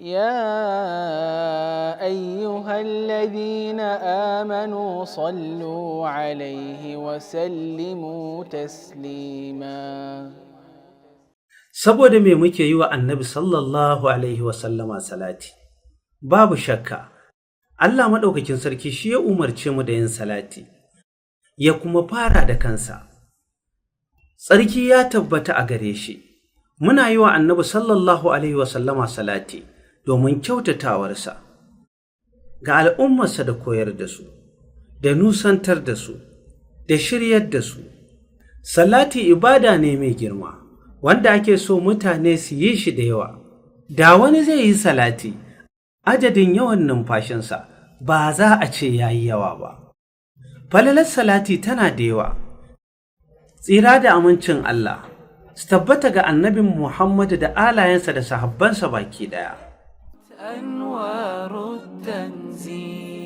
يا أيها الذين آمنوا صلوا عليه وسلموا تسليما. Saboda me muke yi wa Annabi sallallahu alaihi wasallama salati? Babu shakka, Allah maɗaukakin sarki shi ya umarce mu da yin salati, ya kuma fara da kansa. Tsarki ya tabbata a gare shi, muna yi wa Annabi sallallahu alaihi wasallama salati domin kyautatawarsa ga al'ummarsa da koyar da su, da nusantar da su, da shiryar da su. Salati ibada ne mai girma, wanda ake so mutane su yi shi da yawa. Da wani zai yi salati, adadin yawan numfashinsa ba za a ce ya yi yawa ba. Falalar salati tana da yawa. Tsira da amincin Allah su tabbata ga annabin Muhammadu da alayensa da sahabbansa baki ɗaya. أنوار التنزيل